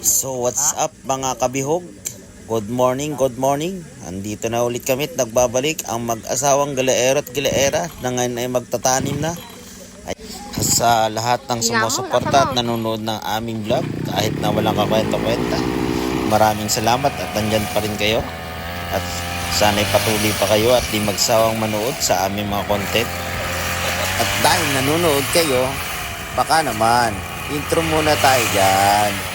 So what's up mga kabihog? Good morning, good morning. Andito na ulit kami at nagbabalik ang mag-asawang galaero at galaera na ngayon ay magtatanim na. Sa lahat ng sumusuporta at nanonood ng aming vlog, kahit na walang kakwento-kwenta, maraming salamat at nandyan pa rin kayo. At sana'y patuloy pa kayo at di magsawang manood sa aming mga content. At dahil nanonood kayo, baka naman, intro muna tayo dyan.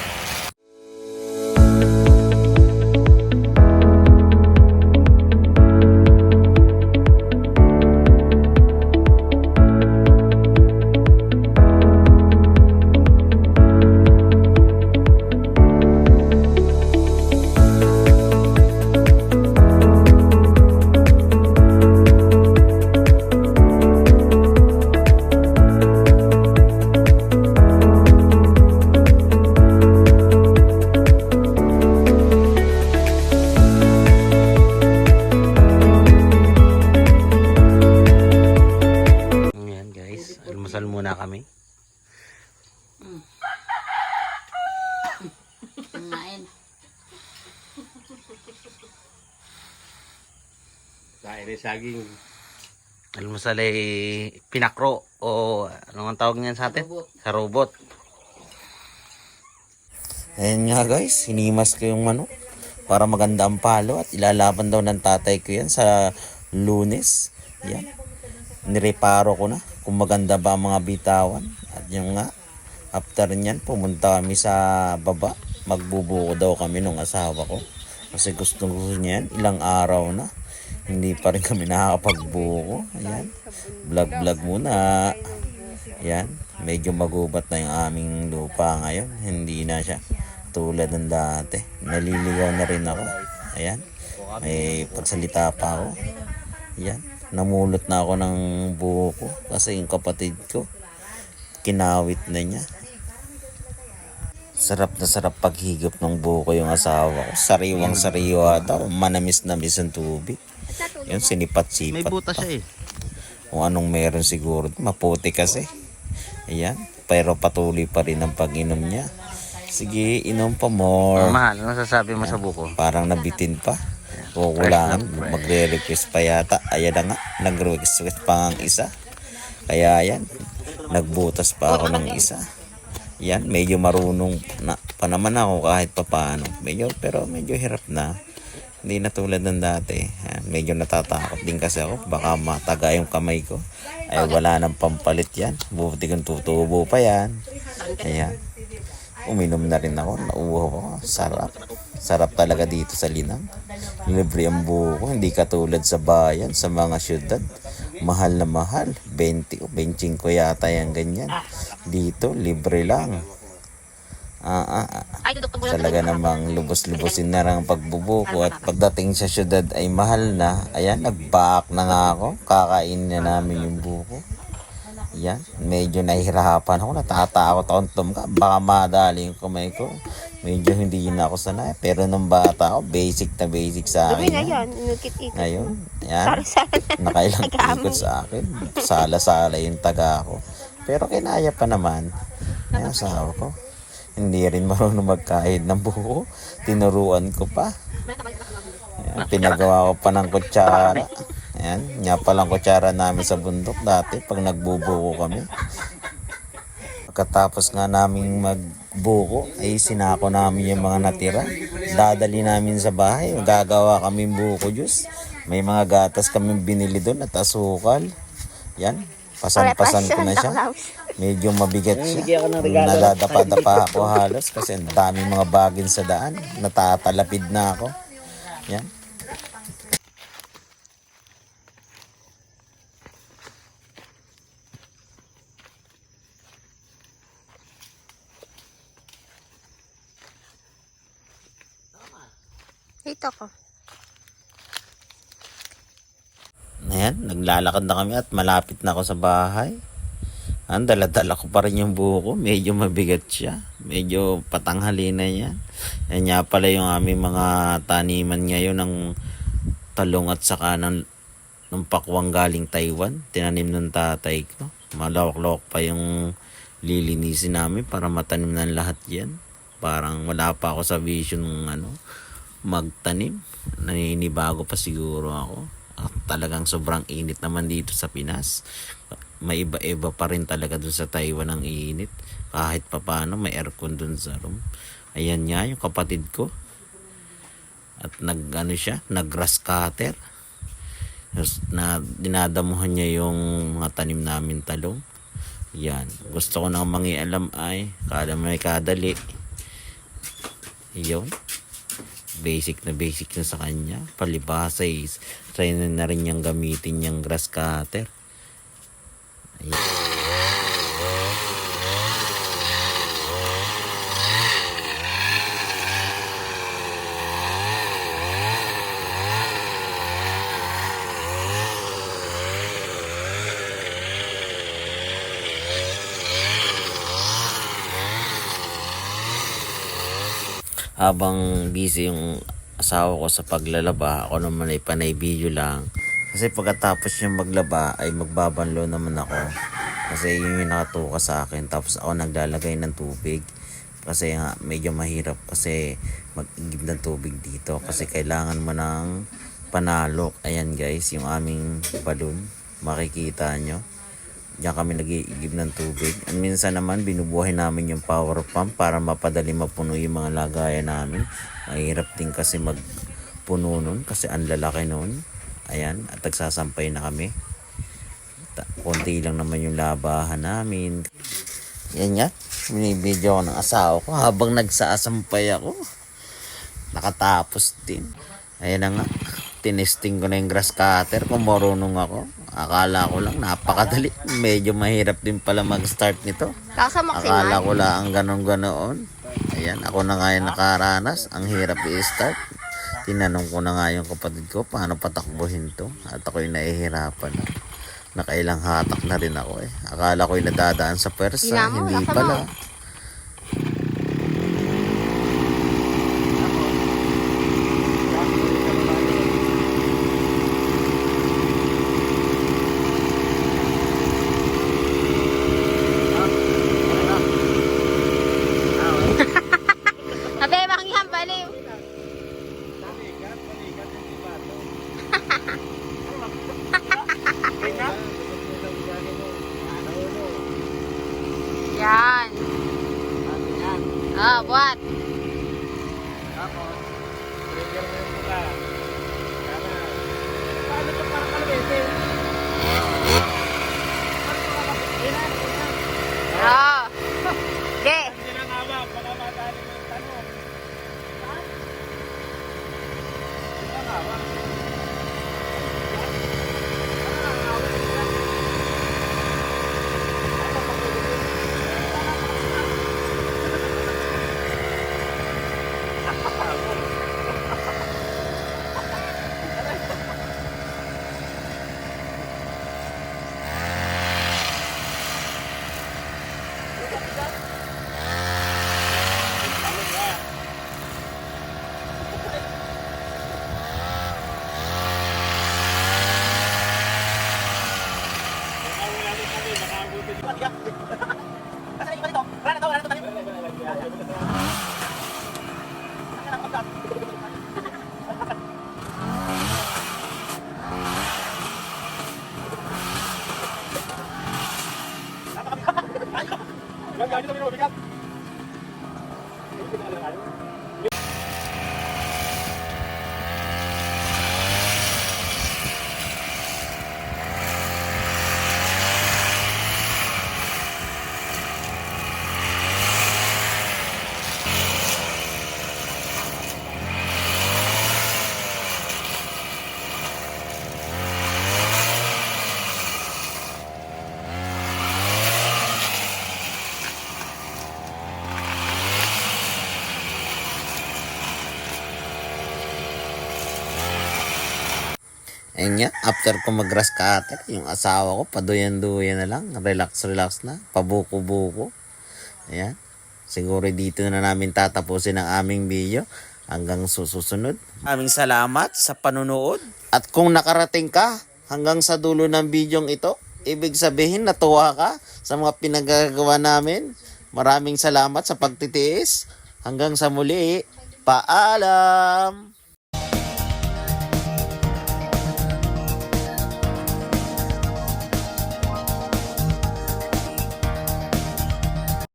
Almusal muna kami. Kumain. Kain ng saging. Almusal ay pinakro o ano ang tawag niyan sa atin? Sa robot. Ayan nga guys, hinimas ko yung manok para maganda ang palo at ilalaban daw ng tatay ko yan sa Lunes. Yan. Nireparo ko na kung maganda ba ang mga bitawan. At yung nga, after nyan, pumunta kami sa baba. Magbubuko daw kami ng asawa ko. Kasi gusto niya yan, ilang araw na. Hindi pa rin kami nakakapagbuko. Ayan, vlog muna. Ayan, medyo magubat na yung aming lupa ngayon. Hindi na siya tulad ng dati. Naliligaw na rin ako. Ayan, may pagsalita pa ako. Ayan. Namulot na ako ng buho ko kasi yung kapatid ko kinawit na niya. Sarap na sarap paghigop ng buho ko yung asawa ko. Sariwang sariwa daw. Manamis-namis ang tubig. Yun, sinipat-sipat. May butas siya eh. Kung anong meron siguro. Maputi kasi. Ayan. Pero patuloy pa rin ang pag-inom niya. Sige, inom pa more. Mahal, ano sasabi mo sa buko? Parang nabitin pa. Kukulangan, magre-request pa yata. Ayan na nga, nag-request pa ang isa. Kaya yan, nagbutas pa ako ng isa. Yan, medyo marunong na pa naman ako kahit papaano. Pero medyo hirap na. Hindi na tulad ng dati. Yan, medyo natatakot din kasi ako. Baka mataga yung kamay ko. Ay wala nang pampalit yan. Buti kong tutubo pa yan. Ayan. Uminom na rin ako. Nauuhaw ako. Sarap. Sarap talaga dito sa Linang. Libre ang buko. Hindi katulad sa bayan, sa mga syudad. Mahal na mahal. 20 o 25 yata yan ganyan. Dito, libre lang. Talaga namang lubos-lubosin na lang ang pagbubuko. At pagdating sa syudad ay mahal na. Ayan, nag-back na nga ako. Kakain na namin yung buko. Yan, medyo nahihirapan ako, natatakot akong tumka, baka madali yung kamay ko. Medyo hindi na ako sanay, pero nung bata ako, basic na basic sa akin. Ngayon, yan, nakailang ikot sa akin, sala-sala yung taga ako. Pero kinaya pa naman, yan, asawa ko. Hindi rin marunong magkahid ng buho, tinuruan ko pa. Yan, pinagawa ko pa ng kutsara. Ayan, nga palang kutsara namin sa bundok dati pag nagbubuko kami. Pagkatapos nga namin magbuko, ay sinako namin yung mga natira. Dadali namin sa bahay, gagawa kami buko juice. May mga gatas kami binili doon at asukal. Yan, pasan-pasan ko na siya. Medyo mabigat siya. Nadadapa-dapa ako halos kasi ang daming mga bagin sa daan. Natatalapid na ako. Yan. Ito ko. Ayan, naglalakad na kami at malapit na ako sa bahay. Dala-dala ko pa rin yung buko. Medyo mabigat siya. Medyo patanghali na yan. Yan nga pala yung aming mga taniman ngayon ng talong at saka ng pakwang galing Taiwan. Tinanim ng tatay ko. Malawak-lawak pa yung lilinisin namin para matanim ng lahat yan. Parang wala pa ako sa vision ng magtanim. Naninibago pa siguro ako. At talagang sobrang init naman dito sa Pinas. May iba-iba pa rin talaga dun sa Taiwan ang init. Kahit papaano may aircon dun sa room. Ayan nga yung kapatid ko. At nag grass cutter. Na dinadamuhan niya yung mga tanim namin talong. Yan. Gusto ko nang mangialam ay kada may kadali. Yun. Basic na sa kanya. Palibhasa is try na rin niyang gamitin yung grass cutter. Ayan. Habang busy yung asawa ko sa paglalaba, ako naman ay panay video lang. Kasi pagkatapos niya maglaba ay magbabanlo naman ako. Kasi yun yung nakatuka sa akin. Tapos ako naglalagay ng tubig. Kasi nga medyo mahirap kasi mag-igib ng tubig dito. Kasi kailangan mo ng panalok. Ayan guys, yung aming balon. Makikita nyo. Diyan kami nag-iigib ng tubig. At minsan naman binubuhay namin yung power pump para mapadali mapuno yung mga lagayan namin. Mahirap din kasi magpuno nun kasi ang lalaki nun. Ayan, at nagsasampay na kami. Konti lang naman yung labahan namin. Yan nga, binibidyo ko ng asawa ko habang nagsasampay ako. Nakatapos din. Ayan na nga, tinesting ko na yung grass cutter kung marunong ako. Akala ko lang napakadali. Medyo mahirap din pala mag-start nito. Akala ko lang ganon-ganoon. Ayan, ako na nga yung nakaranas. Ang hirap i-start. Tinanong ko na nga yung kapatid ko paano patakbuhin to. At ako'y nahihirapan na. Nakailang hatak na rin ako eh. Akala ko'y nadadaan sa pwersa. Hindi pala. Abe, mangihan baliw. Yan. Ah, buat. Ah. Ge. Ayun nga, after ko mag-grass cutter, yung asawa ko, paduyan-duyan na lang. Relax na. Pabuko-buko. Ayan. Siguro dito na namin tatapusin ang aming video. Hanggang susunod. Aming salamat sa panunood. At kung nakarating ka hanggang sa dulo ng video ito, ibig sabihin natuwa ka sa mga pinagagawa namin. Maraming salamat sa pagtitiis. Hanggang sa muli. Paalam!